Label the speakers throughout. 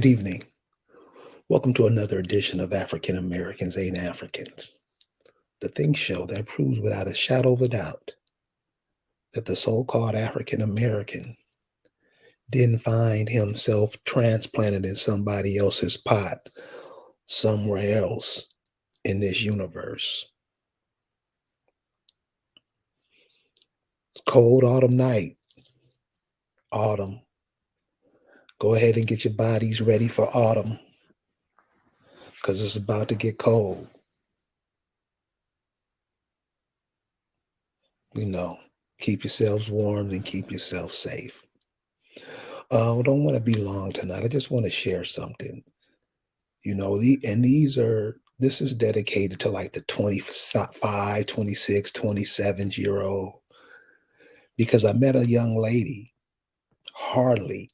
Speaker 1: Good evening. Welcome to another edition of African Americans Ain't Africans, the think show that proves without a shadow of a doubt that the so called African American didn't find himself transplanted in somebody else's pot somewhere else in this universe. Cold autumn night, autumn. Go ahead and get your bodies ready for autumn because it's about to get cold. You know, keep yourselves warm and keep yourself safe. I don't want to be long tonight. I just want to share something. This is dedicated to like the 25, 26, 27 year old, because I met a young lady, hardly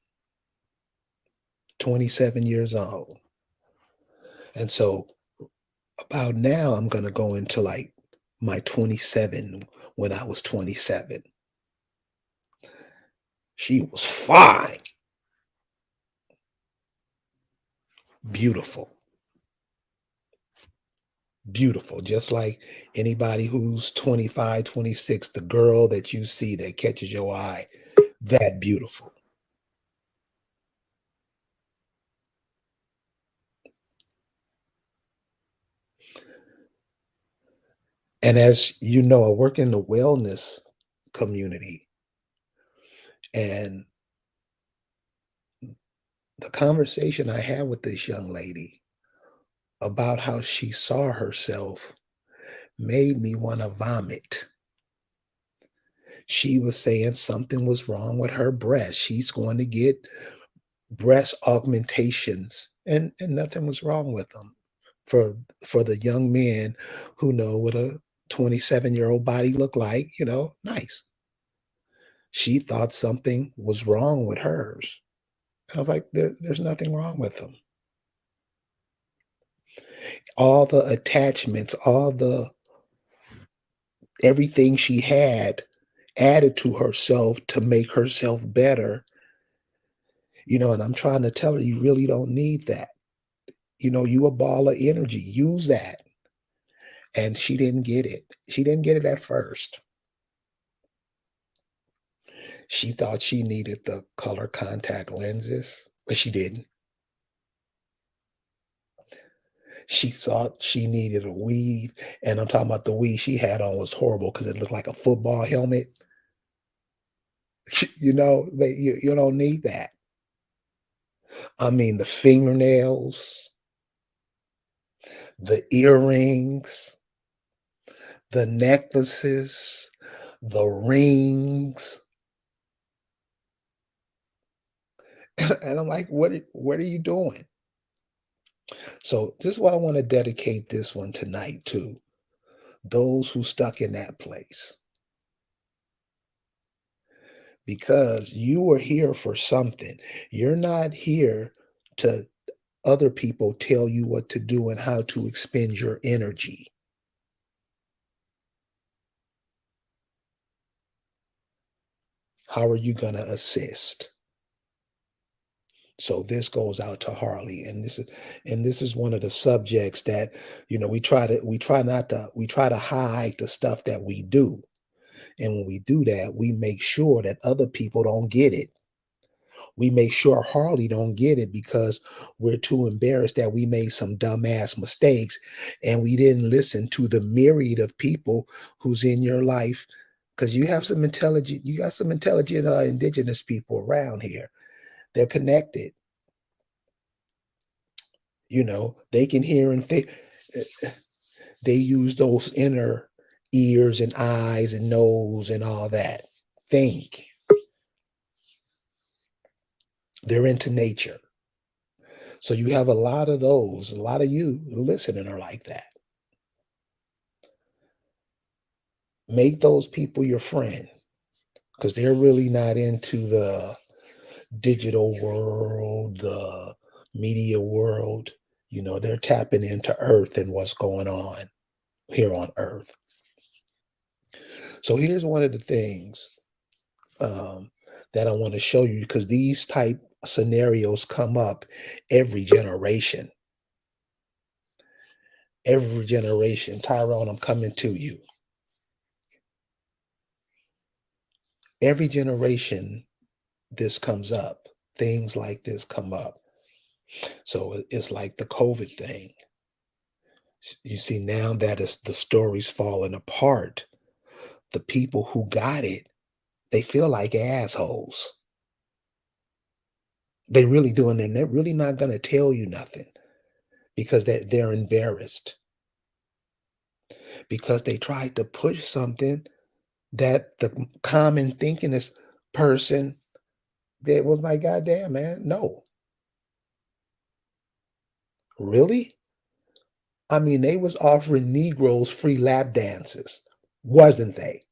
Speaker 1: 27 years old. And so about now, I'm going to go into like my 27 when I was 27. She was fine, beautiful, beautiful, just like anybody who's 25, 26. The girl that you see that catches your eye, that beautiful. And as you know, I work in the wellness community, and the conversation I had with this young lady about how she saw herself made me want to vomit. She was saying something was wrong with her breast. She's going to get breast augmentations, and nothing was wrong with them. For the young men who know what a 27-year-old body look like, nice. She thought something was wrong with hers. And I was like, there's nothing wrong with them. All the attachments, all the everything she had added to herself to make herself better, and I'm trying to tell her you really don't need that. You a ball of energy. Use that. And she didn't get it. She didn't get it at first. She thought she needed the color contact lenses, but she didn't. She thought she needed a weave, and I'm talking about the weave she had on was horrible because it looked like a football helmet. You don't need that. I mean, the fingernails, the earrings, the necklaces, the rings. And I'm like, what are you doing? So this is what I want to dedicate this one tonight to those who stuck in that place, because you are here for something. You're not here to other people tell you what to do and how to expend your energy. How are you going to assist? So this goes out to Harley, and this is one of the subjects that we try to hide the stuff that we do, and when we do that, we make sure that other people don't get it. We make sure Harley don't get it because we're too embarrassed that we made some dumbass mistakes and we didn't listen to the myriad of people who's in your life, because you got some intelligent indigenous people around here. They're connected. They can hear and they use those inner ears and eyes and nose and all that. Think. They're into nature. So you have a lot of those, a lot of you listening are like that. Make those people your friend, because they're really not into the digital world, the media world. They're tapping into earth and what's going on here on earth. So here's one of the things, that I want to show you, because these type scenarios come up every generation. Every generation. Tyrone, I'm coming to you. Every generation, this comes up. Things like this come up. So it's like the COVID thing. You see, now that is the story's falling apart. The people who got it, they feel like assholes. They really do, and they're really not going to tell you nothing because they're embarrassed because they tried to push something that the common thinkingist person that was like, goddamn, man, no. Really? I mean, they was offering Negroes free lap dances, wasn't they?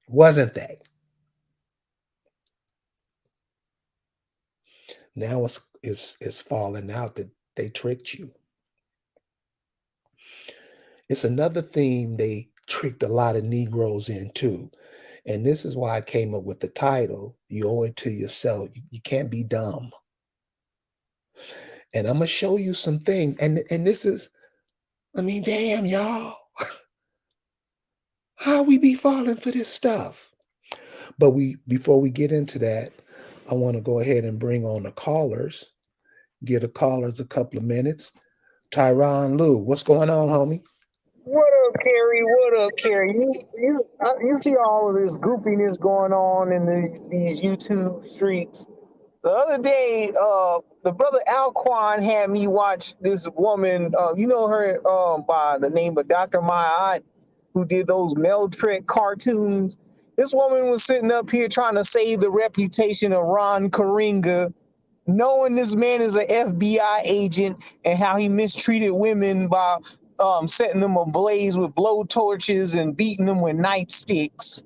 Speaker 1: Wasn't they? Now it's falling out that they tricked you. It's another theme they tricked a lot of Negroes into. And this is why I came up with the title, You Owe It to Yourself. You can't be dumb. And I'm gonna show you some things. And this is, I mean, damn, y'all. How we be falling for this stuff? But before we get into that, I want to go ahead and bring on the callers. Give the callers a couple of minutes. Tyron Lou, what's going on, homie?
Speaker 2: What up, Kerry? What up, Kerry? You see all of this goopiness going on in these YouTube streets. The other day, the brother Alquan had me watch this woman. You know her by the name of Dr. Maya, who did those Mel Trek cartoons. This woman was sitting up here trying to save the reputation of Ron Karinga, knowing this man is an FBI agent and how he mistreated women by setting them ablaze with blow torches and beating them with nightsticks.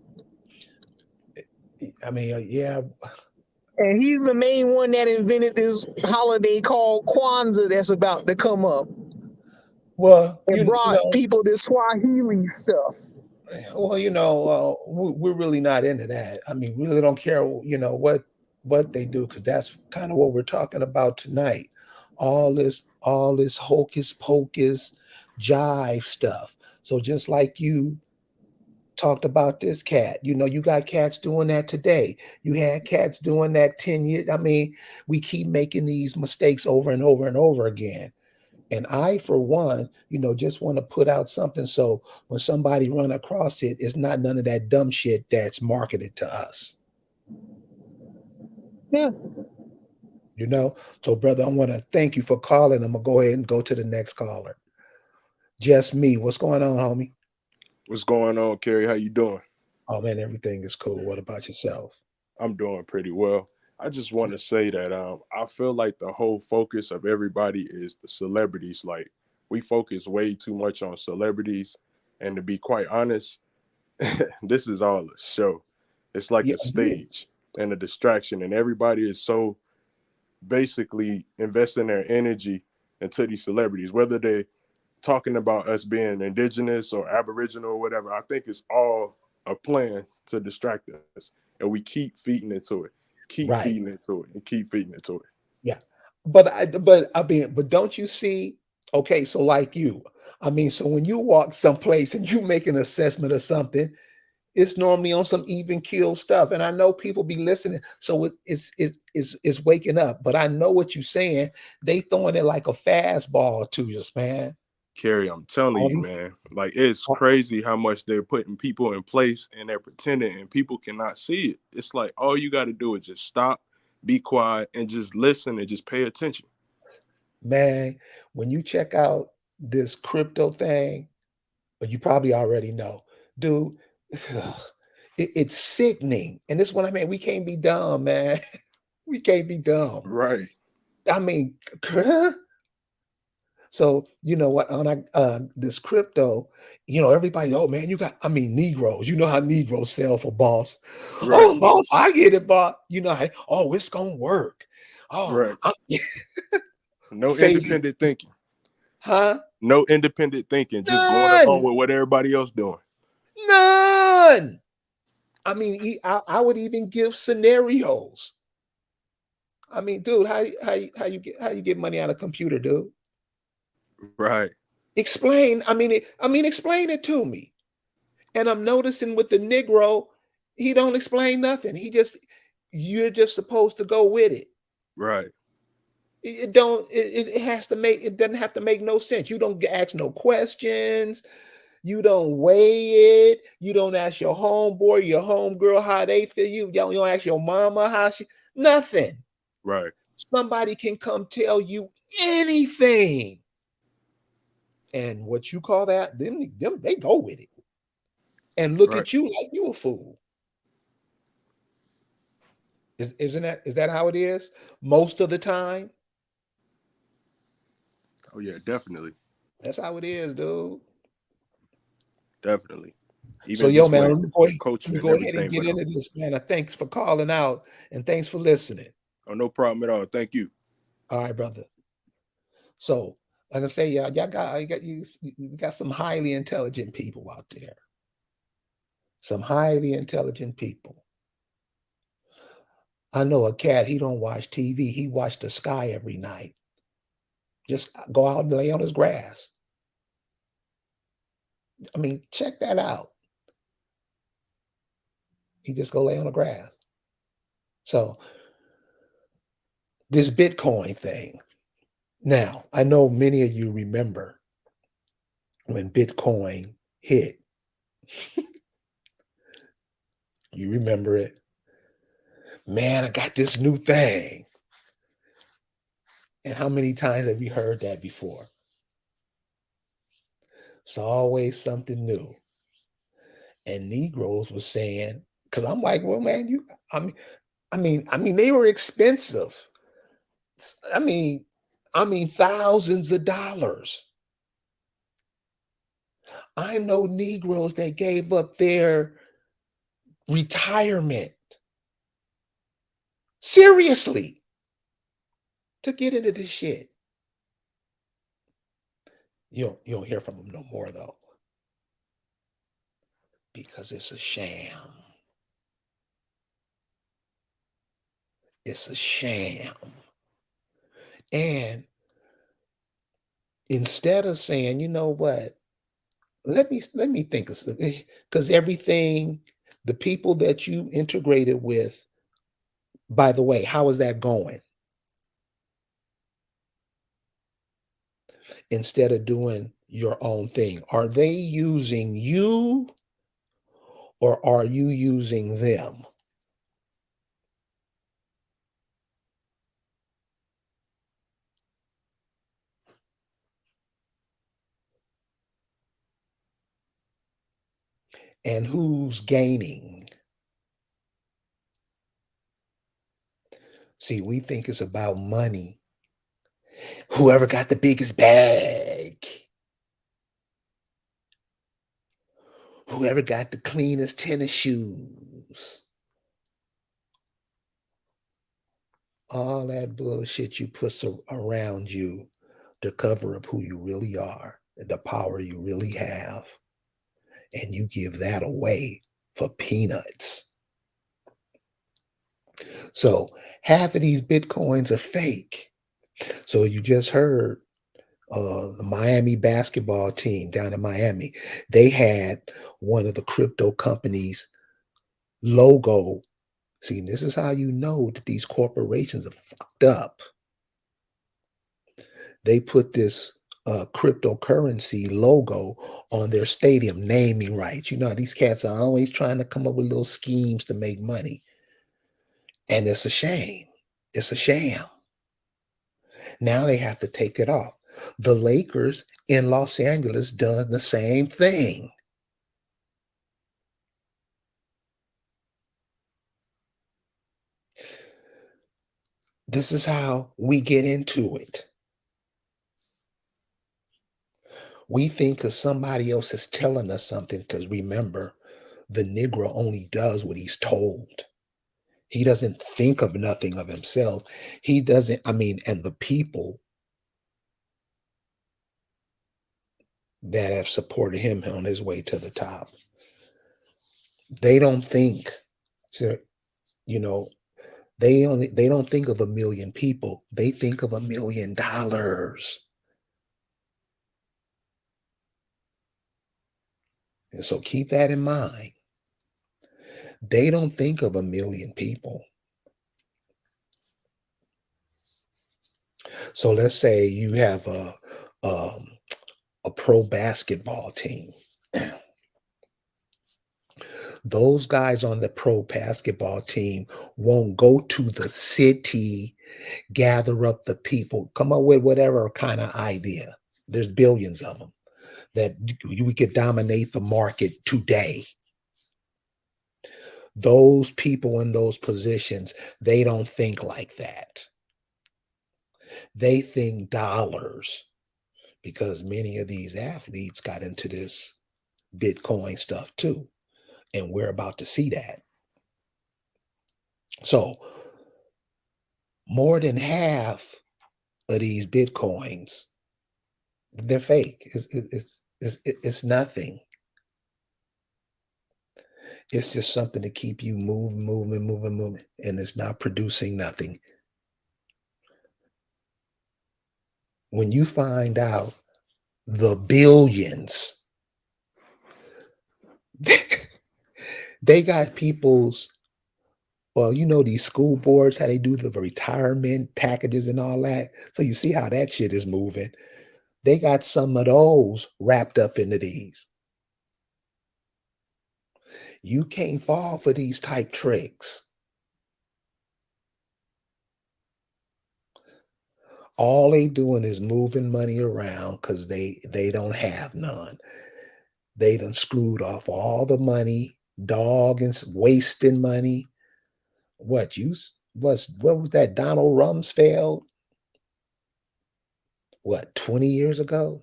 Speaker 1: I mean, yeah.
Speaker 2: And he's the main one that invented this holiday called Kwanzaa that's about to come up
Speaker 1: Well,
Speaker 2: and
Speaker 1: you
Speaker 2: brought
Speaker 1: know,
Speaker 2: people this Swahili stuff.
Speaker 1: well, we're really not into that. I mean, we really don't care, what they do, because that's kind of what we're talking about tonight. All this hocus pocus jive stuff. So just like you talked about this cat, you got cats doing that today. You had cats doing that 10 years. I mean, we keep making these mistakes over and over and over again. And I, for one, just want to put out something so when somebody run across it, it's not none of that dumb shit that's marketed to us.
Speaker 2: Yeah.
Speaker 1: So, brother, I want to thank you for calling. I'm gonna go ahead and go to the next caller. Just me. What's going on, homie?
Speaker 3: What's going on, Kerry? How you doing?
Speaker 1: Oh man, everything is cool. What about yourself?
Speaker 3: I'm doing pretty well. I just want to say that I feel like the whole focus of everybody is the celebrities. Like we focus way too much on celebrities, and to be quite honest, this is all a show. It's like
Speaker 1: Yeah,
Speaker 3: a stage and a distraction, and everybody is so basically investing their energy into these celebrities, whether they talking about us being indigenous or aboriginal or whatever. I think it's all a plan to distract us, and we keep feeding into it, keep
Speaker 1: right.
Speaker 3: feeding into it, and keep feeding into it.
Speaker 1: Yeah. But don't you see? Okay, so like you, I mean, so when you walk someplace and you make an assessment of something, it's normally on some even keel stuff. And I know people be listening, so it's waking up. But I know what you're saying. They throwing it like a fastball to us, man.
Speaker 3: Kerry, I'm telling
Speaker 1: All
Speaker 3: you,
Speaker 1: these,
Speaker 3: man, like it's
Speaker 1: all-
Speaker 3: crazy how much they're putting people in place and they're pretending, and people cannot see it. It's like all you got to do is just stop, be quiet, and just listen and just pay attention.
Speaker 1: man, when you check out this crypto thing, but you probably already know, dude. It's sickening, and this is what I mean. We can't be dumb, man. We can't be dumb.
Speaker 3: Right,
Speaker 1: I mean, so you know what? On this crypto, everybody, oh man, I mean, Negroes. You know how Negroes sell for boss.
Speaker 3: right,
Speaker 1: Oh, boss, I get it, boss. Oh, it's gonna work. Oh,
Speaker 3: right. No
Speaker 1: faded,
Speaker 3: independent thinking.
Speaker 1: huh?
Speaker 3: No independent thinking, just going along
Speaker 1: None,
Speaker 3: with what everybody else doing.
Speaker 1: none. I mean, I would even give scenarios. I mean, dude, how you get money on a computer, dude?
Speaker 3: Right.
Speaker 1: Explain. Explain it to me. And I'm noticing with the Negro, he don't explain nothing. You're just supposed to go with it.
Speaker 3: Right.
Speaker 1: It don't. It has to make. It doesn't have to make no sense. You don't ask no questions. You don't weigh it. You don't ask your homeboy, your homegirl how they feel. You don't ask your mama how she. Nothing.
Speaker 3: Right.
Speaker 1: Somebody can come tell you anything. And what you call that, them they go with it and look
Speaker 3: Right.
Speaker 1: at you like you a fool. Is that how it is? Most of the time,
Speaker 3: Oh yeah, definitely.
Speaker 1: that's how it is, dude.
Speaker 3: Definitely.
Speaker 1: So
Speaker 3: Even
Speaker 1: yo,
Speaker 3: just
Speaker 1: man,
Speaker 3: with
Speaker 1: let
Speaker 3: coaching
Speaker 1: me
Speaker 3: and
Speaker 1: go ahead and
Speaker 3: everything.
Speaker 1: get
Speaker 3: But
Speaker 1: into this, man. Thanks for calling out and thanks for listening.
Speaker 3: oh, no problem at all. Thank you.
Speaker 1: All right, brother. So, like I say, you got some highly intelligent people out there. Some highly intelligent people. I know a cat, he don't watch TV. He watch the sky every night. Just go out and lay on his grass. I mean, check that out. He just go lay on the grass. So this Bitcoin thing. Now, I know many of you remember when Bitcoin hit. You remember it. Man, I got this new thing. And how many times have you heard that before? It's always something new. And Negroes was saying, because I'm like, well, man, they were expensive. I mean, thousands of dollars. I know Negroes that gave up their retirement seriously to get into this shit. You don't hear from them no more though, because it's a sham. It's a sham. And instead of saying, you know what, let me think of something, because everything, the people that you integrated with, by the way, how is that going? Instead of doing your own thing, are they using you or are you using them? And who's gaining? See, we think it's about money. Whoever got the biggest bag, whoever got the cleanest tennis shoes, all that bullshit you put around you to cover up who you really are and the power you really have. And you give that away for peanuts. So half of these Bitcoins are fake. So you just heard the Miami basketball team down in Miami, they had one of the crypto companies' logo. See, this is how you know that these corporations are fucked up. They put this cryptocurrency logo on their stadium, naming rights. You know, these cats are always trying to come up with little schemes to make money. And it's a shame. It's a sham. Now they have to take it off. The Lakers in Los Angeles done the same thing. This is how we get into it. We think because somebody else is telling us something, because remember, the Negro only does what he's told. He doesn't think of nothing of himself. He doesn't, and the people that have supported him on his way to the top, They don't think, so, you know, they don't think of a million people. They think of $1 million. And so keep that in mind. They don't think of a million people. So let's say you have a pro basketball team. Those guys on the pro basketball team won't go to the city, gather up the people, come up with whatever kind of idea. There's billions of them that we could dominate the market today. Those people in those positions, they don't think like that. They think dollars, because many of these athletes got into this Bitcoin stuff too. And we're about to see that. So more than half of these Bitcoins, they're fake. It's nothing. It's just something to keep you moving, and it's not producing nothing. When you find out the billions, they got people's, well, these school boards, how they do the retirement packages and all that. So you see how that shit is moving. They got some of those wrapped up into these. You can't fall for these type tricks. All they doing is moving money around because they don't have none. They done screwed off all the money, dog, and wasting money. What was that, Donald Rumsfeld? What, 20 years ago?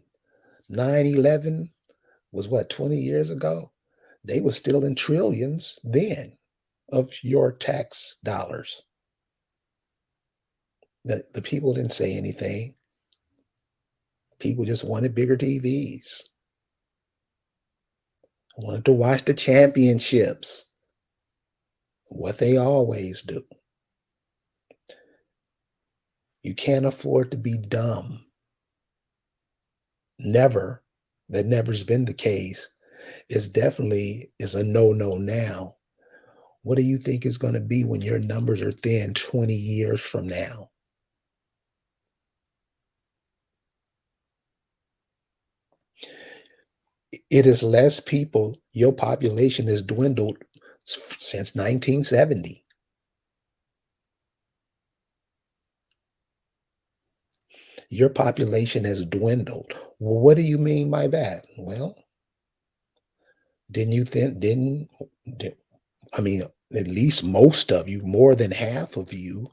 Speaker 1: 9/11 was what, 20 years ago? They were still in trillions then of your tax dollars. The people didn't say anything. People just wanted bigger TVs. Wanted to watch the championships. What they always do. You can't afford to be dumb. Never. That never's been the case. It's definitely is a no now. What do you think is going to be when your numbers are thin 20 years from now? It is less people. Your population has dwindled since 1970. Your population has dwindled. Well, what do you mean by that? Well, I mean, at least most of you, more than half of you,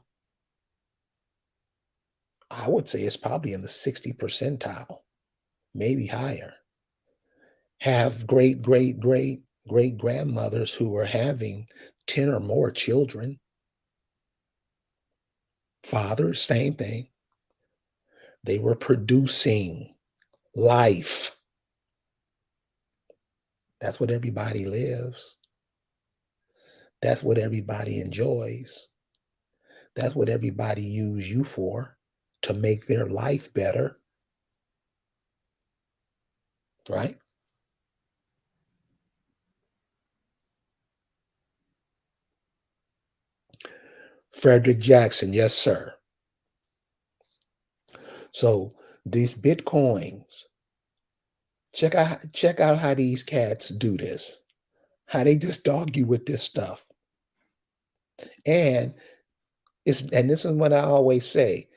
Speaker 1: I would say it's probably in the 60 percentile, maybe higher, have great grandmothers who are having 10 or more children. Fathers, same thing. They were producing life. That's what everybody lives. That's what everybody enjoys. That's what everybody use you for, to make their life better. Right? Frederick Jackson, yes, sir. So these Bitcoins, check out how these cats do this. How they just dog you with this stuff. And this is what I always say.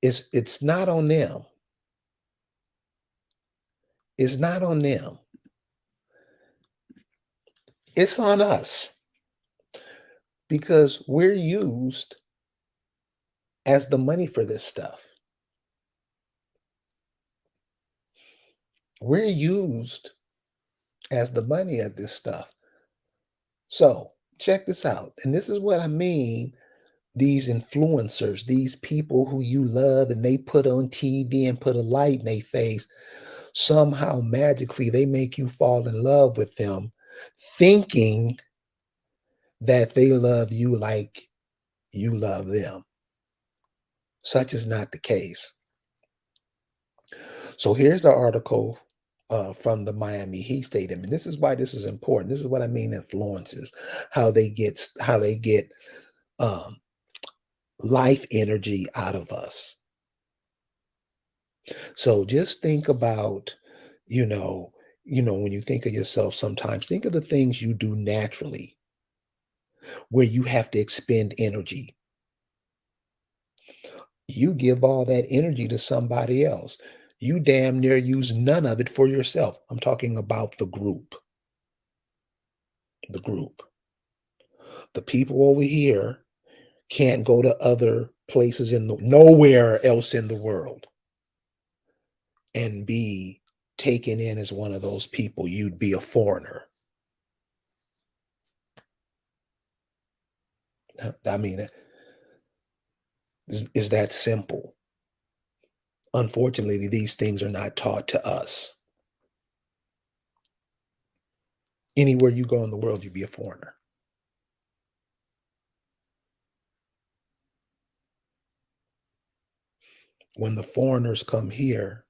Speaker 1: It's not on them. It's not on them. It's on us. Because we're used as the money for this stuff. We're used as the money of this stuff. So check this out. And this is what I mean. These influencers, these people who you love and they put on TV and put a light in their face, somehow magically they make you fall in love with them, thinking that they love you like you love them. Such is not the case. So here's the article from the Miami Heat Stadium, and this is why this is important. This is what I mean influences, how they get um, life energy out of us. So just think about, you know, when you think of yourself, sometimes think of the things you do naturally where you have to expend energy. You give all that energy to somebody else. You damn near use none of it for yourself. I'm talking about the group. The group. The people over here can't go to other places in the nowhere else in the world and be taken in as one of those people. You'd be a foreigner. I mean, is that simple? Unfortunately, these things are not taught to us. Anywhere you go in the world, you'd be a foreigner. When the foreigners come here,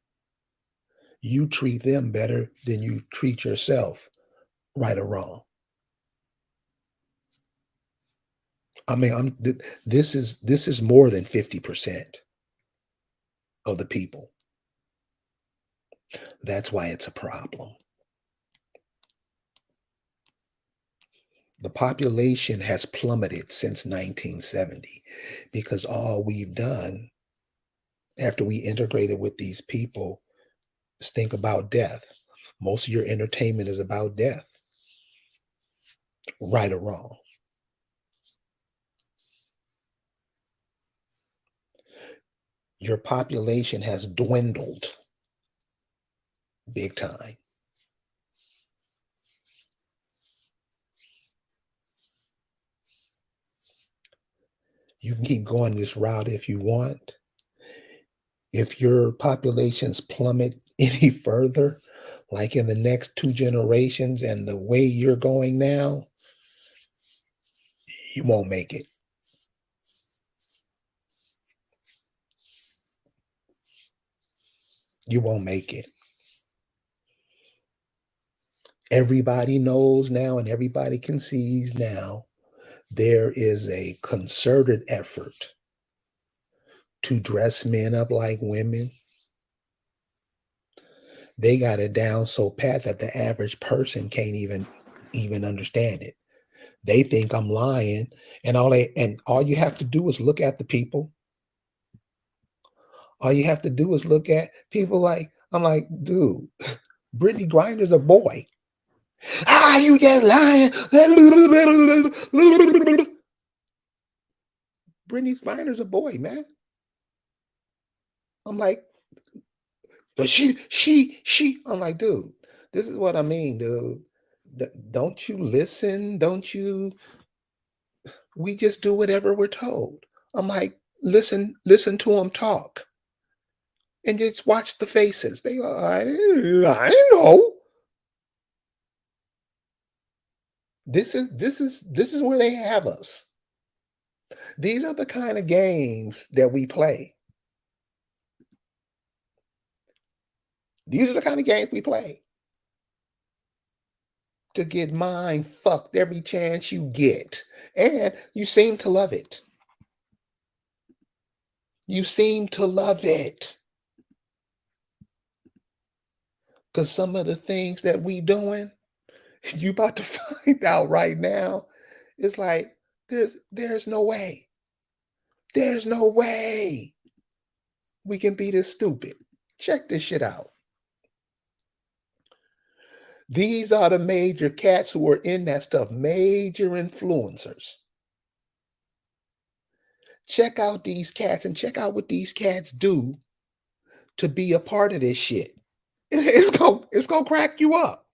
Speaker 1: you treat them better than you treat yourself, right or wrong. I mean, this is more than 50% of the people. That's why it's a problem. The population has plummeted since 1970 because all we've done after we integrated with these people is think about death. Most of your entertainment is about death, right or wrong. Your population has dwindled big time. You can keep going this route if you want. If your populations plummet any further, like in the next 2 generations and the way you're going now, you won't make it. You won't make it. Everybody knows now and everybody conceives now there is a concerted effort to dress men up like women. They got it down so pat that the average person can't even understand it. They think I'm lying, and all you have to do is look at the people. All you have to do is look at people like I'm like, dude, Brittany Griner's a boy. Ah, you just lying. Brittany Griner's a boy, man. I'm like, but she. I'm like, dude, this is what I mean, dude. Don't you listen? Don't you? We just do whatever we're told. I'm like, listen to them talk, and just watch the faces. They are, I know. This is where they have us. These are the kind of games that we play. These are the kind of games we play to get mind fucked every chance you get. And you seem to love it. You seem to love it. Because some of the things that we doing, you about to find out right now, it's like there's no way. There's no way we can be this stupid. Check this shit out. These are the major cats who are in that stuff, major influencers. Check out these cats and check out what these cats do to be a part of this shit. It's gonna crack you up.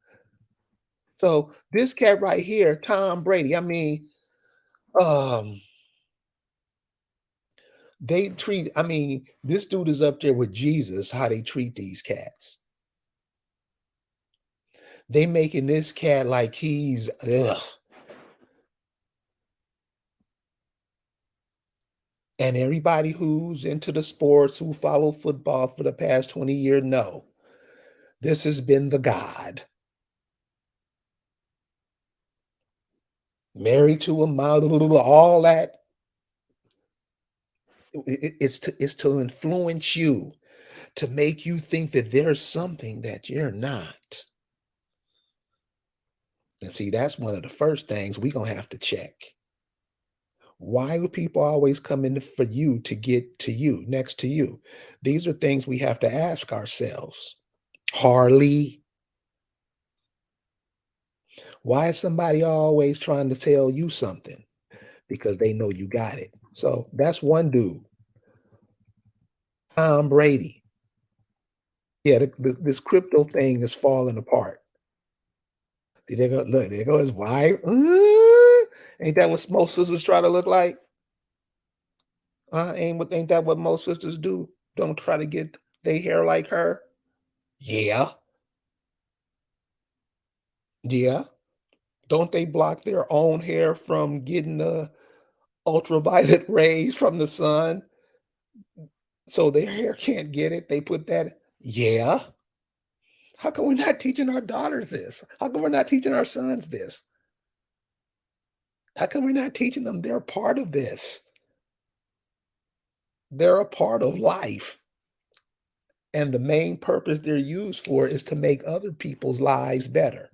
Speaker 1: So this cat right here, Tom Brady, I mean, um, this dude is up there with Jesus, how they treat these cats. They making this cat like he's And everybody who's into the sports, who follow football for the past 20 years, know this has been the God. Married to a model, all that. It's to influence you, to make you think that there's something that you're not. And see, that's one of the first things we're going to have to check. Why do people always come in for you to get to you, next to you? These are things we have to ask ourselves. Harley, why is somebody always trying to tell you something? Because they know you got it. So that's one dude. Tom Brady. Yeah, this crypto thing is falling apart. There go, look, there goes his wife. Ain't that what most sisters try to look like? Ain't that what most sisters do? Don't try to get their hair like her. Yeah, yeah. Don't they block their own hair from getting the ultraviolet rays from the sun so their hair can't get it? They put that. Yeah. How come we're not teaching our daughters this? How come we're not teaching our sons this? How come we're not teaching them they're part of this? They're a part of life. And the main purpose they're used for is to make other people's lives better.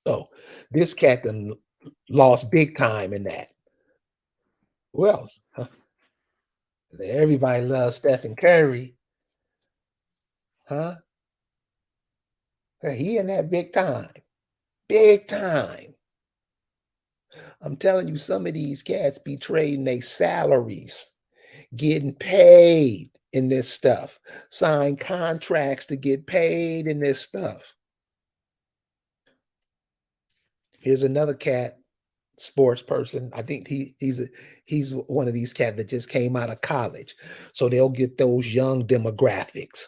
Speaker 1: So this cat done lost big time in that. Who else? Huh? Everybody loves Stephen Curry. Huh? He in that big time. Big time. I'm telling you, some of these cats be trading their salaries, getting paid in this stuff, sign contracts to get paid in this stuff. Here's another cat, sports person. I think he's one of these cats that just came out of college. So they'll get those young demographics.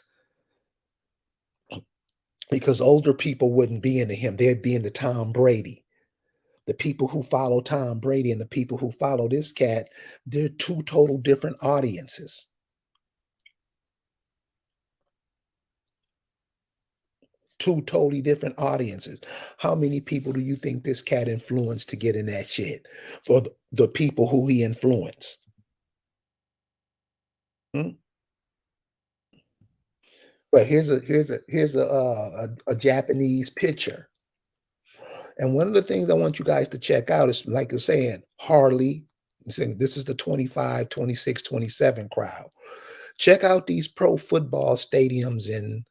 Speaker 1: Because older people wouldn't be into him. They'd be into Tom Brady. The people who follow Tom Brady and the people who follow this cat, they're two total different audiences. Two totally different audiences. How many people do you think this cat influenced to get in that shit for the people who he influenced? Hmm? But here's a Japanese picture. And one of the things I want you guys to check out is, like you're saying, Harley. Saying this is the 25, 26, 27 crowd. Check out these pro football stadiums and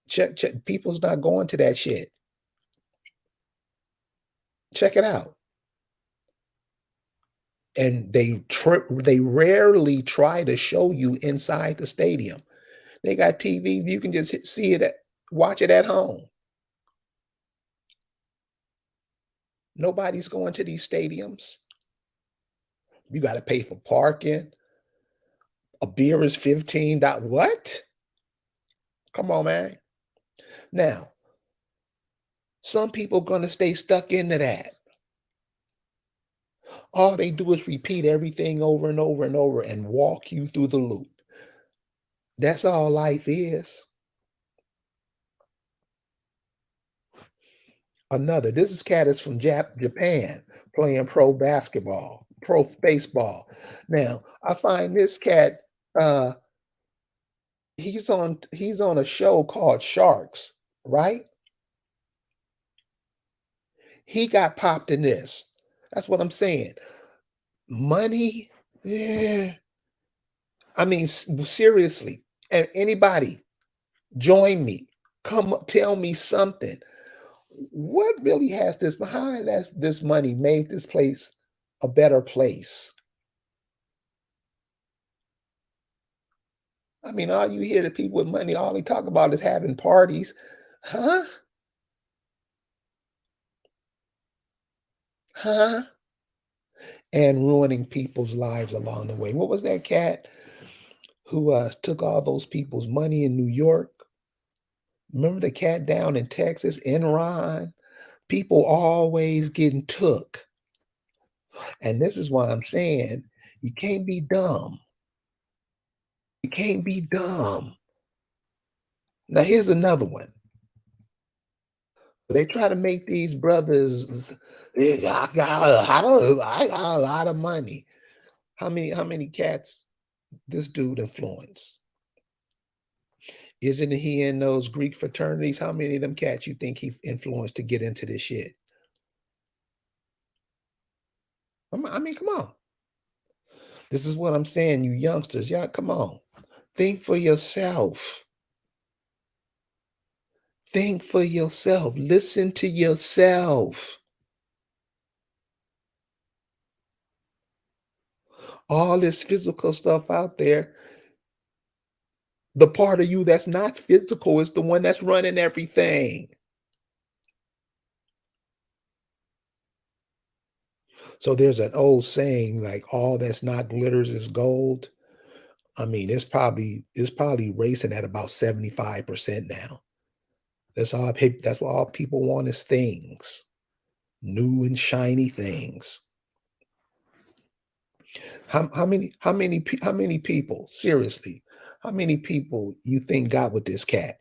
Speaker 1: check. People's not going to that shit. Check it out. And they rarely try to show you inside the stadium. They got TVs. You can just see it, watch it at home. Nobody's going to these stadiums. You got to pay for parking. A beer is $15. What? Come on, man. Now, some people are going to stay stuck into that. All they do is repeat everything over and over and over and walk you through the loop. That's all life is. This cat is from Japan playing pro basketball, pro baseball. Now, I find this cat, he's on a show called Sharks, right? He got popped in this. That's what I'm saying. Money, yeah. I mean, seriously, anybody join me. Come tell me something. What really has this behind this money made this place a better place? I mean, all you hear the people with money, all they talk about is having parties. Huh? Huh? And ruining people's lives along the way. What was that cat who took all those people's money in New York? Remember the cat down in Texas, Enron? People always getting took. And this is why I'm saying You can't be dumb. You can't be dumb. Now here's another one. They try to make these brothers. I got a lot of money. How many cats this dude influenced? Isn't he in those Greek fraternities? How many of them cats you think he influenced to get into this shit? I mean, come on. This is what I'm saying, you youngsters. Y'all, come on. Think for yourself. Think for yourself. Listen to yourself. All this physical stuff out there, the part of you that's not physical is the one that's running everything. So there's an old saying like all that's not glitters is gold. I mean, it's probably racing at about 75% now. That's what all people want is things, new and shiny things. How many people, seriously, how many people you think got with this cat?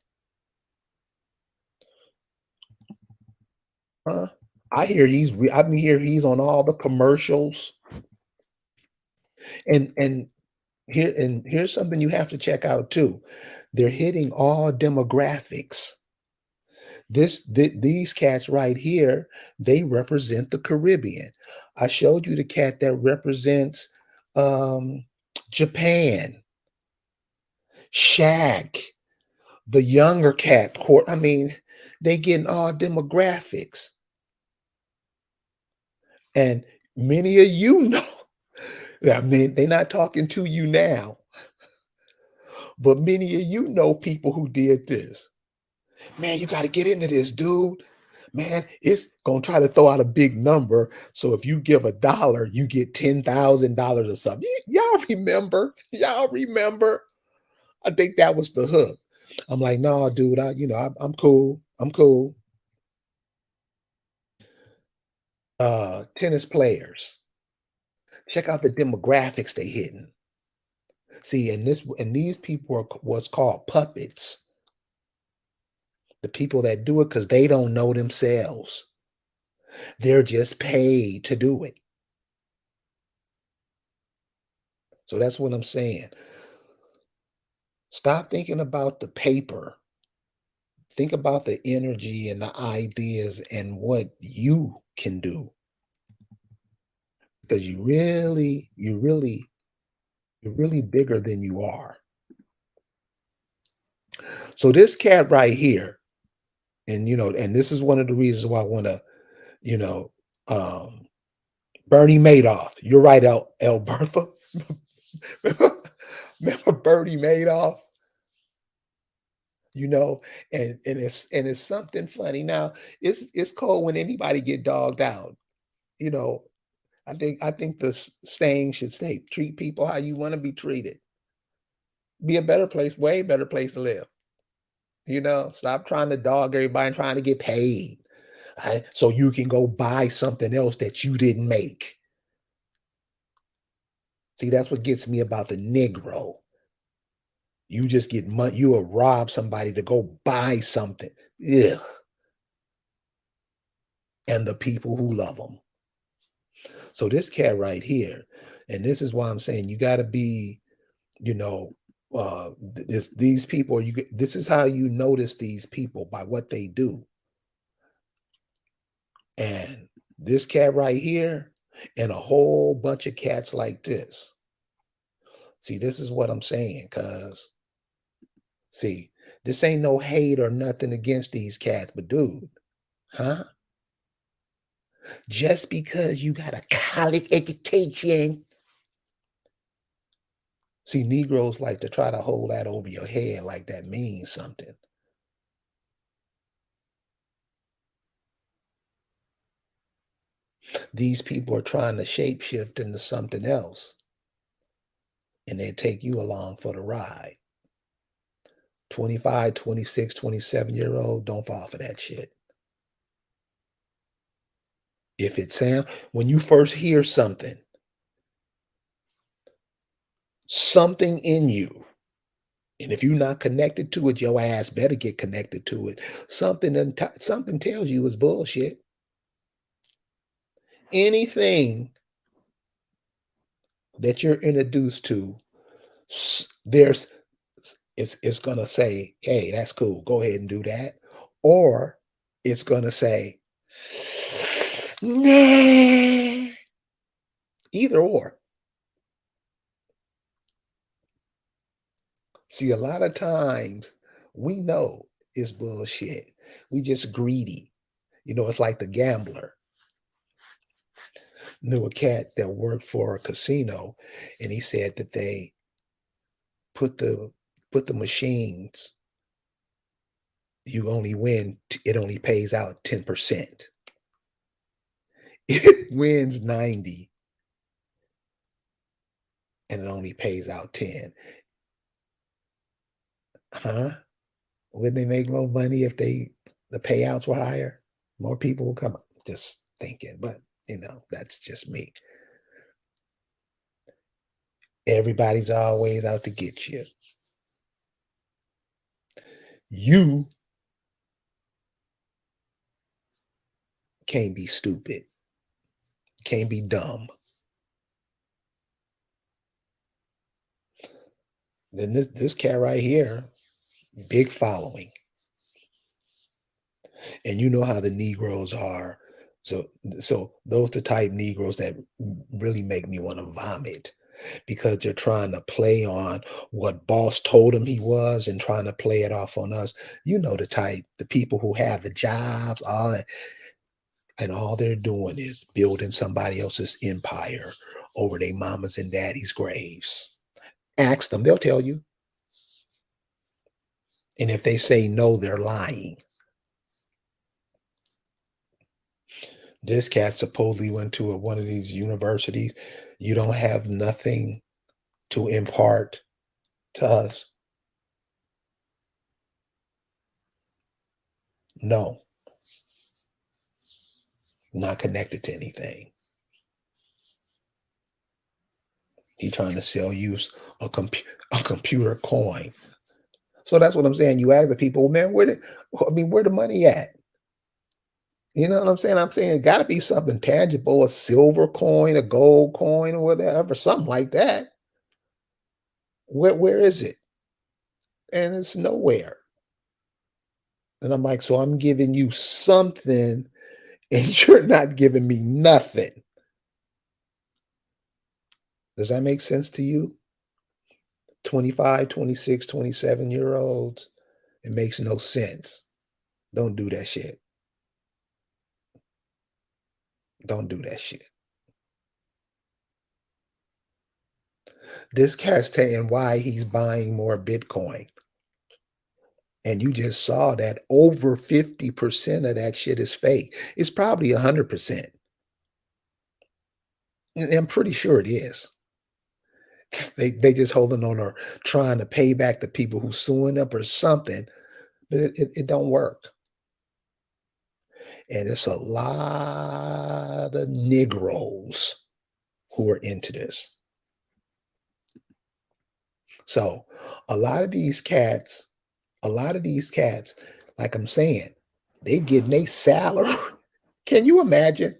Speaker 1: Huh? I've been here he's on all the commercials. And here's something you have to check out too. They're hitting all demographics. These cats right here, they represent the Caribbean. I showed you the cat that represents um, Japan, Shaq, the younger cat court. I mean, they getting all demographics. And many of you know, I mean, they're not talking to you now, but many of you know people who did this. Man, you got to get into this, dude. Man, it's gonna try to throw out a big number. So if you give $1, you get $10,000 or something. Y'all remember? Y'all remember? I think that was the hook. I'm like, no, dude. I'm cool. I'm cool. Tennis players. Check out the demographics they hitting. See, and these people are what's called puppets. The people that do it because they don't know themselves. They're just paid to do it. So that's what I'm saying. Stop thinking about the paper. Think about the energy and the ideas and what you can do. Because you're really bigger than you are. So this cat right here, and this is one of the reasons why I want to, you know, um, Bernie Madoff. You're right, El Bertha. Remember Bernie Madoff? You know, and it's something funny. Now, it's cold when anybody get dogged out. You know, I think the saying should stay: treat people how you want to be treated. Be a better place, way better place to live. Stop trying to dog everybody and trying to get paid. Right? So you can go buy something else that you didn't make. See, that's what gets me about the Negro. You just get money, you will rob somebody to go buy something. Ugh. And the people who love them. So this cat right here, and this is why I'm saying you got to be, these people. This is how you notice these people by what they do. And this cat right here, and a whole bunch of cats like this. See, this is what I'm saying, cuz see, this ain't no hate or nothing against these cats, but dude, huh? Just because you got a college education. See, Negroes like to try to hold that over your head like that means something. These people are trying to shapeshift into something else, and they take you along for the ride. 25, 26, 27-year-old, don't fall for that shit. If it sounds, when you first hear something, something in you. And if you're not connected to it, your ass better get connected to it. Something tells you it's bullshit. Anything that you're introduced to, there's it's gonna say, hey, that's cool. Go ahead and do that. Or it's gonna say, nah. Either or. See, a lot of times we know it's bullshit. We just greedy. It's like the gambler. Knew a cat that worked for a casino, and he said that they put the machines, you only win, it only pays out 10%. It wins 90 and it only pays out 10. Huh? Wouldn't they make more money if the payouts were higher? More people will come up. Just thinking, but that's just me. Everybody's always out to get you. You can't be stupid. Can't be dumb. Then this cat right here, big following. And you know how the Negroes are. So those the type Negroes that really make me want to vomit, because they're trying to play on what boss told him he was and trying to play it off on us. You know the type, the people who have the jobs, all that, and all they're doing is building somebody else's empire over their mamas and daddies' graves. Ask them, they'll tell you. And if they say no, they're lying. This cat supposedly went to one of these universities. You don't have nothing to impart to us. No, not connected to anything. He trying to sell you a computer coin. So that's what I'm saying. You ask the people, man, where the money at? You know what I'm saying? I'm saying it got to be something tangible, a silver coin, a gold coin, or whatever, something like that. Where is it? And it's nowhere. And I'm like, so I'm giving you something and you're not giving me nothing. Does that make sense to you? 25, 26, 27-year olds. It makes no sense. Don't do that shit. Don't do that shit. This cat's saying why he's buying more Bitcoin. And you just saw that over 50% of that shit is fake. It's probably 100%. And I'm pretty sure it is. They just holding on or trying to pay back the people who suing up or something, but it don't work. And it's a lot of Negroes who are into this. So a lot of these cats, like I'm saying, they getting their salary. Can you imagine?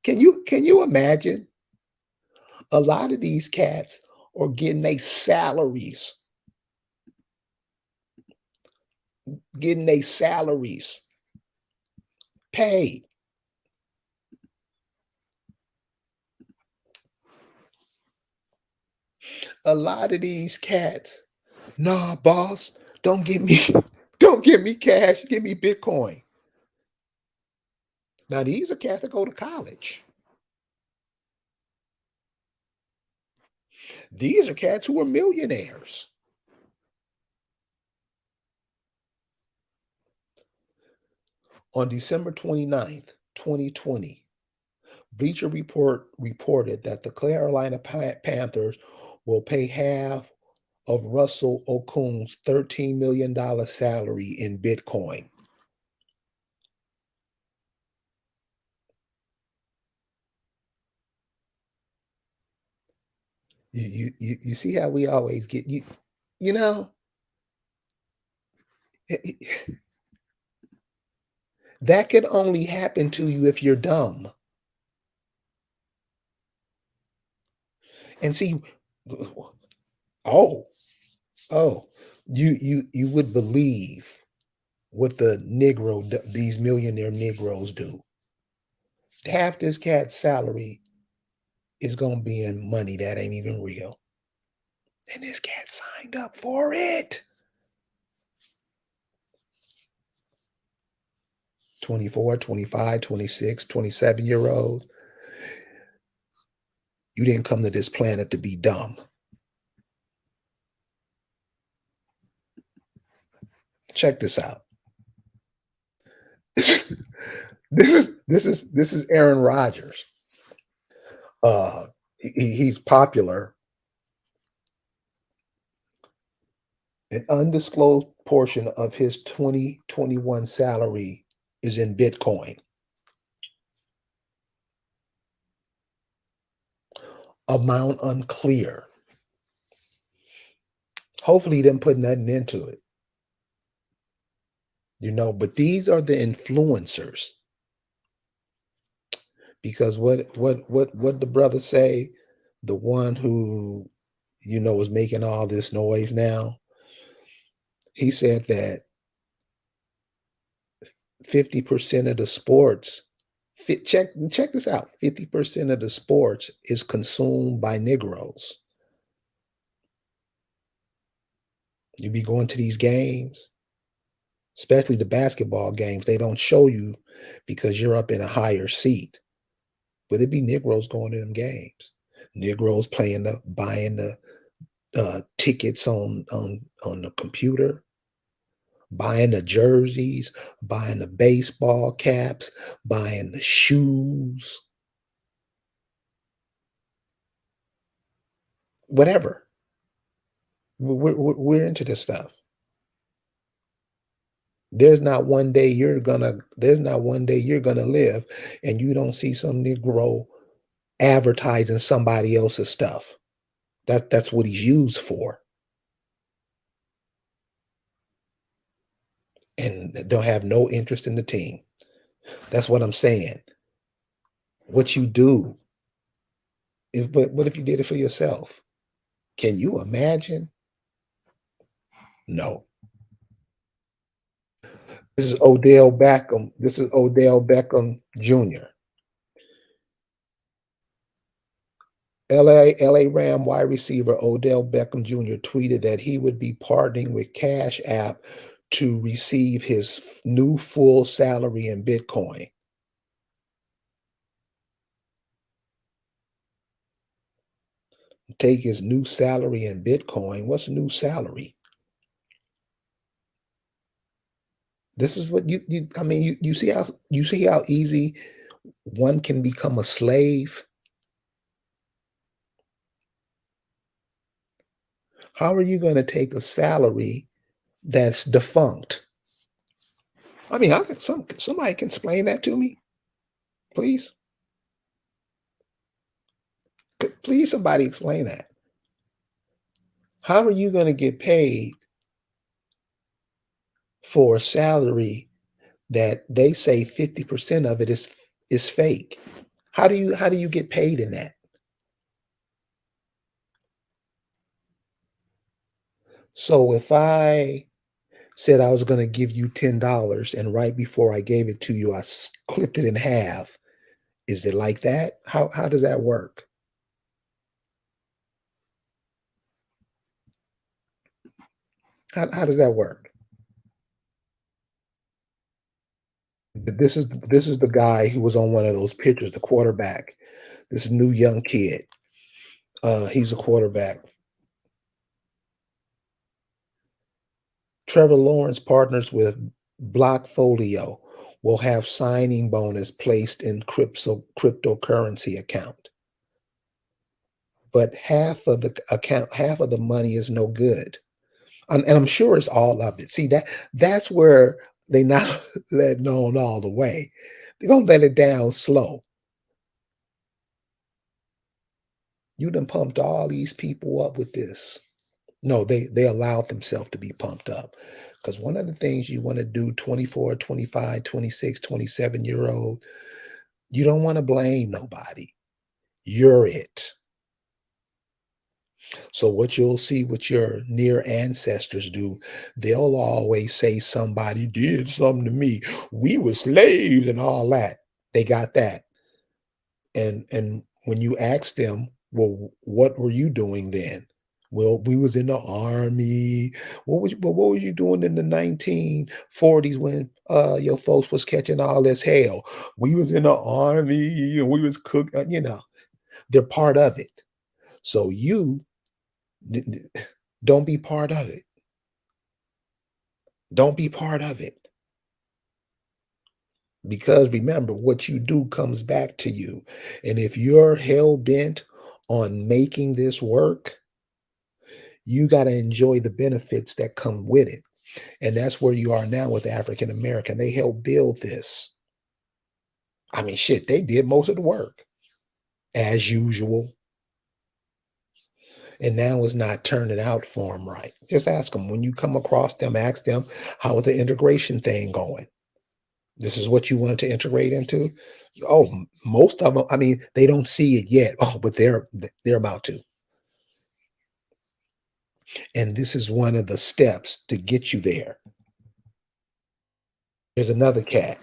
Speaker 1: Can you imagine? A lot of these cats are getting their salaries, paid. A lot of these cats, nah, boss, don't give me, don't give me cash, give me Bitcoin. Now these are cats that go to college. These are cats who are millionaires. On December 29th, 2020, Bleacher Report reported that the Carolina Panthers will pay half of Russell Okung's $13 million salary in Bitcoin. You see how we always get you know that can only happen to you if you're dumb. And see, oh, oh, you would believe what these millionaire Negroes do. Half this cat's salary is gonna be in money that ain't even real. And this cat signed up for it. 24, 25, 26, 27-year old. You didn't come to this planet to be dumb. Check this out. This is Aaron Rodgers. He's popular. An undisclosed portion of his 2021 salary is in Bitcoin. Amount unclear. Hopefully he didn't put nothing into it. But these are the influencers. Because what the brother say, the one who is making all this noise now, he said that 50% of the sports, check this out, 50% of the sports is consumed by Negroes. You be going to these games, especially the basketball games, they don't show you because you're up in a higher seat. But it'd be Negroes going to them games. Negroes buying the tickets on the computer, buying the jerseys, buying the baseball caps, buying the shoes, whatever. We're into this stuff. There's not one day you're gonna live and you don't see some Negro advertising somebody else's stuff. That's what he's used for. And don't have no interest in the team. That's what I'm saying. What you do but what if you did it for yourself? Can you imagine? No. This is Odell Beckham. This is Odell Beckham Jr. LA Ram wide receiver Odell Beckham Jr. tweeted that he would be partnering with Cash App to receive his new full salary in Bitcoin. Take his new salary in Bitcoin. What's new salary? This is what you see how easy one can become a slave. How are you going to take a salary that's defunct? Somebody can explain that to me, please. Please, somebody explain that. How are you going to get paid for a salary that they say 50% of it is fake? How do you get paid in that? So if I said I was going to give you $10 and right before I gave it to you, I clipped it in half, is it like that? How does that work? How does that work? This is the guy who was on one of those pictures, the quarterback, this new young kid. He's a quarterback. Trevor Lawrence partners with Blockfolio will have signing bonus placed in cryptocurrency account. But half of the money is no good. And I'm sure it's all of it. See, that's where they not letting on all the way. They're gonna let it down slow. You done pumped all these people up with this. No, they allowed themselves to be pumped up. Because one of the things you want to do, 24, 25, 26, 27-year old, you don't want to blame nobody. You're it. So what you'll see what your near ancestors do, they'll always say somebody did something to me. We were slaves and all that. They got that. And when you ask them, well, what were you doing then? Well, we was in the army. What was you doing in the 1940s when your folks was catching all this hell? We was in the army and we was cooking. They're part of it. So you don't be part of it. Don't be part of it. Because remember, what you do comes back to you. And if you're hell bent on making this work, you got to enjoy the benefits that come with it. And that's where you are now with African American. They helped build this. I mean, shit, they did most of the work as usual. And now it's not turning out for them right. Just ask them when you come across them, ask them, how is the integration thing going? This is what you wanted to integrate into? Oh, most of them, I mean, they don't see it yet. Oh, but they're about to. And this is one of the steps to get you there. There's another cat.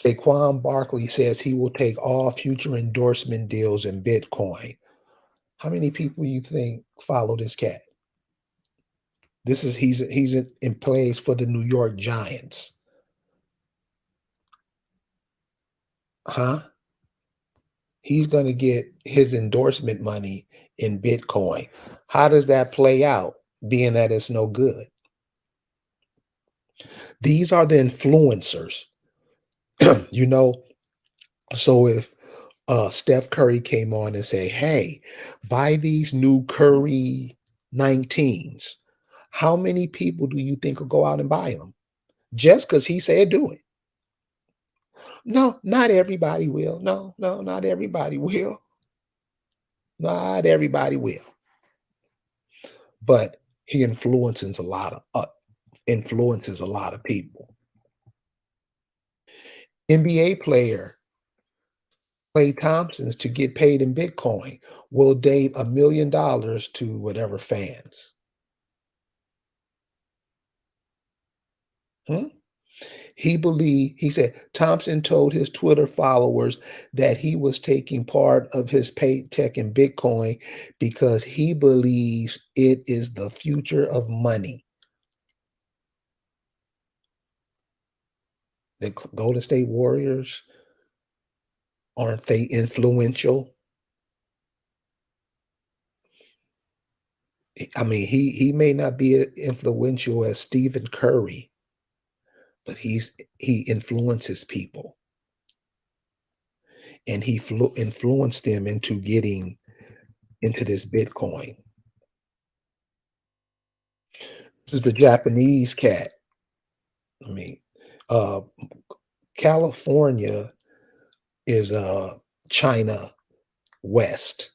Speaker 1: Saquon Barkley says he will take all future endorsement deals in Bitcoin. How many people you think follow this cat? He's in place for the New York Giants. Huh? He's going to get his endorsement money in Bitcoin. How does that play out, being that it's no good? These are the influencers. So if Steph Curry came on and say, hey, buy these new Curry 19s, how many people do you think will go out and buy them? Just because he said do it. No, not everybody will. No, not everybody will. Not everybody will. But he influences a lot of people. NBA player Klay Thompson's to get paid in Bitcoin will donate $1 million to whatever fans. He said Thompson told his Twitter followers that he was taking part of his paycheck in Bitcoin because he believes it is the future of money. The Golden State Warriors, aren't they influential? I mean, he may not be as influential as Stephen Curry, but he influences people, and he influenced them into getting into this Bitcoin. This is the Japanese cat. I mean, uh, California is China West.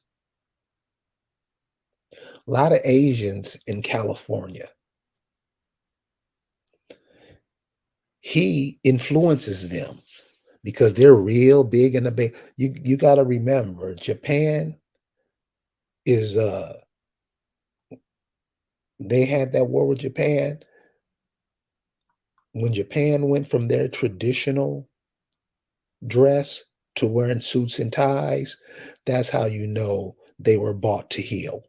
Speaker 1: A lot of Asians in California. He influences them because they're real big in the Bay. You got to remember, Japan is they had that war with Japan. When Japan went from their traditional dress to wearing suits and ties, that's how you know they were bought to heal.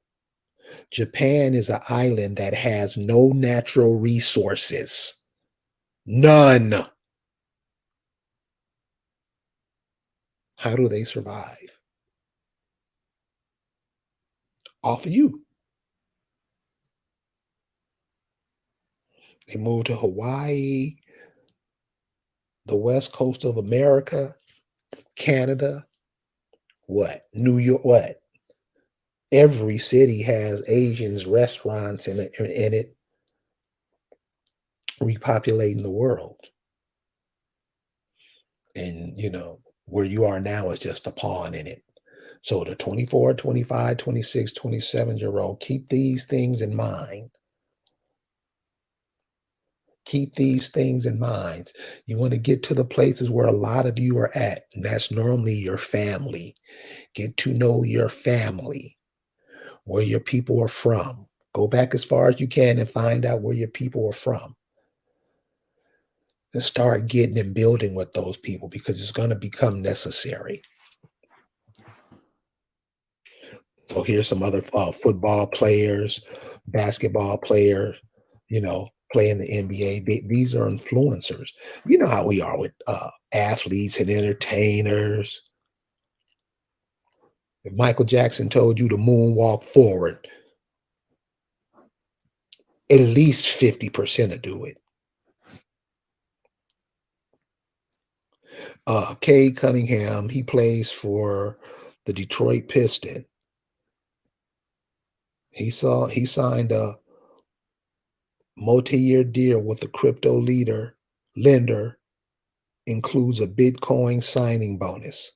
Speaker 1: Japan is an island that has no natural resources. None. How do they survive? Off of you. They moved to Hawaii, the west coast of America, Canada, what? New York, what? Every city has Asians restaurants in it repopulating the world. And Where you are now is just a pawn in it. So the 24, 25, 26, 27-year-old, keep these things in mind. Keep these things in mind. You want to get to the places where a lot of you are at, and that's normally your family. Get to know your family, where your people are from. Go back as far as you can and find out where your people are from. And start getting and building with those people because it's going to become necessary. So here's some other football players, basketball players, play in the NBA. These are influencers. You know how we are with athletes and entertainers. If Michael Jackson told you to moonwalk forward, at least 50% to do it. Cade Cunningham, he plays for the Detroit Pistons. He signed a multi-year deal with the crypto lender, includes a Bitcoin signing bonus.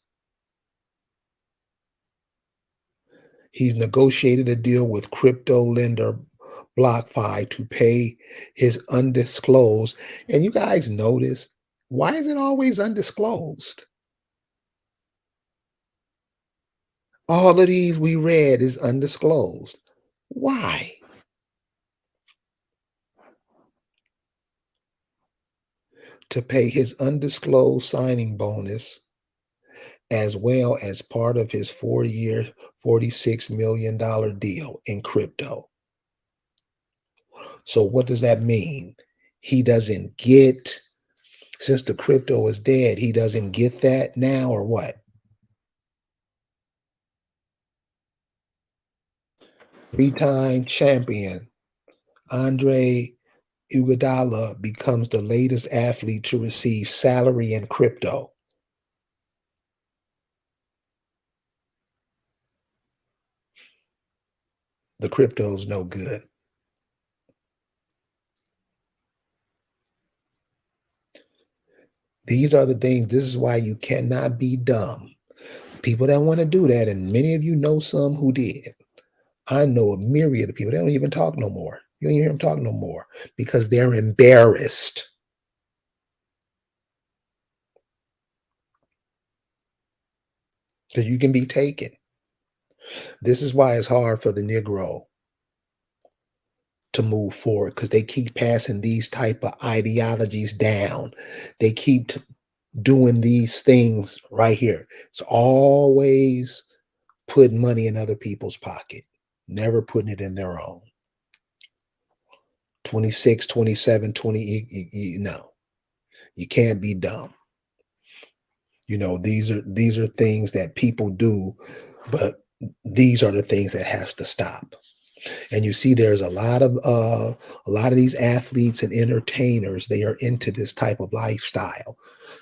Speaker 1: He's negotiated a deal with crypto lender BlockFi to pay his undisclosed. And you guys notice, why is it always undisclosed? All of these we read is undisclosed. Why? To pay his undisclosed signing bonus, as well as part of his 4-year, $46 million deal in crypto. So what does that mean? He doesn't get, since the crypto is dead, he doesn't get that now, or what? Three-time champion Andre Iguodala becomes the latest athlete to receive salary in crypto. The crypto's no good. These are the things. This is why you cannot be dumb. People that want to do that, and many of you know some who did. I know a myriad of people. They don't even talk no more. You don't hear them talk no more because they're embarrassed. Because you can be taken. This is why it's hard for the Negro to move forward, because they keep passing these type of ideologies down. They keep doing these things right here. It's always putting money in other people's pocket, never putting it in their own. 26, 27, 20, no. You can't be dumb. These are things that people do, but these are the things that has to stop. And you see, there's a lot of these athletes and entertainers. They are into this type of lifestyle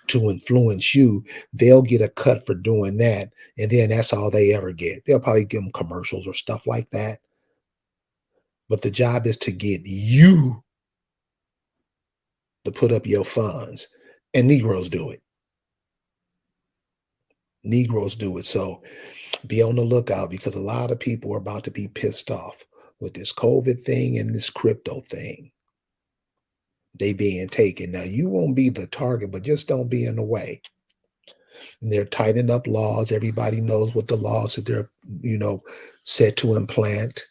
Speaker 1: to influence you. They'll get a cut for doing that, and then that's all they ever get. They'll probably give them commercials or stuff like that. But the job is to get you to put up your funds, and Negroes do it. Negroes do it. So be on the lookout, because a lot of people are about to be pissed off with this COVID thing and this crypto thing. They being taken. Now, you won't be the target, but just don't be in the way. And they're tightening up laws. Everybody knows what the laws that they're, set to implant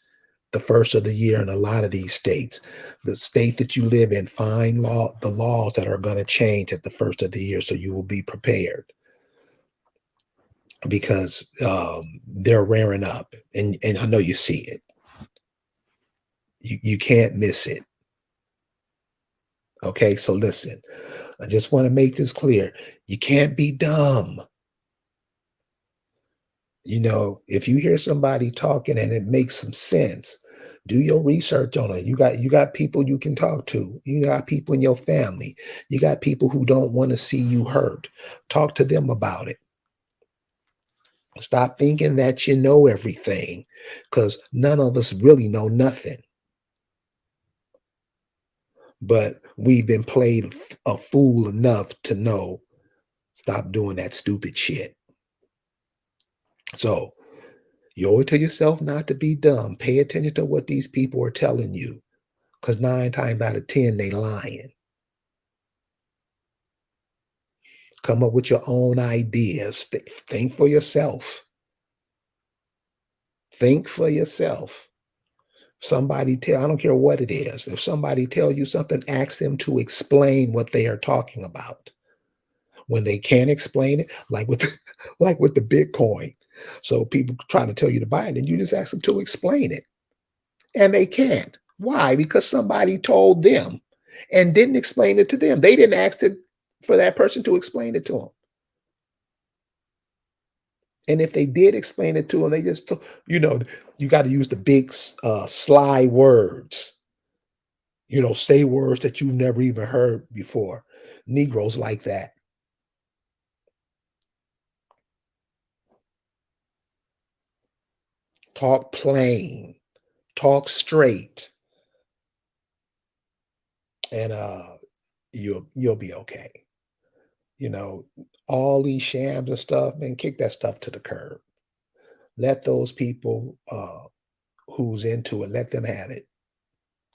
Speaker 1: the first of the year in a lot of these states. The state that you live in, find the laws that are going to change at the first of the year, so you will be prepared. Because they're rearing up, and I know you see it. You can't miss it. Okay, so listen, I just want to make this clear. You can't be dumb. If you hear somebody talking and it makes some sense, do your research on it. You got people you can talk to. You got people in your family. You got people who don't want to see you hurt. Talk to them about it. Stop thinking that you know everything, because none of us really know nothing. But we've been played a fool enough to know Stop doing that stupid shit. So you owe it to yourself not to be dumb. Pay attention to what these people are telling you, because 9 times out of 10, they lying. Come up with your own ideas. Think for yourself. Think for yourself. Somebody I don't care what it is. If somebody tells you something, ask them to explain what they are talking about. When they can't explain it, like with like with the Bitcoin. So people trying to tell you to buy it, and you just ask them to explain it. And they can't. Why? Because somebody told them and didn't explain it to them. They didn't ask for that person to explain it to them. And if they did explain it to them, they just, you got to use the big sly words. Say words that you never even heard before. Negroes like that. Talk plain, talk straight, and you'll be okay. All these shams and stuff, man, kick that stuff to the curb. Let those people who's into it, let them have it.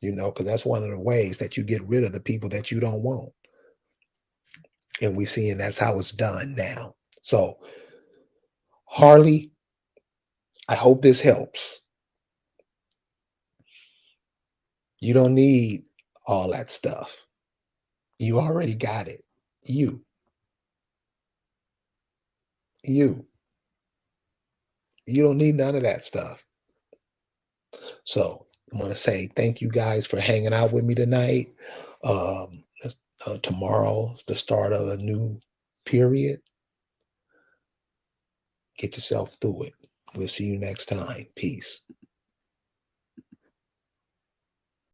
Speaker 1: Because that's one of the ways that you get rid of the people that you don't want. And we're seeing that's how it's done now. So, Harley, I hope this helps. You don't need all that stuff. You already got it. You. You don't need none of that stuff. So I want to say thank you guys for hanging out with me tonight. Tomorrow's the start of a new period. Get yourself through it. We'll see you next time. Peace.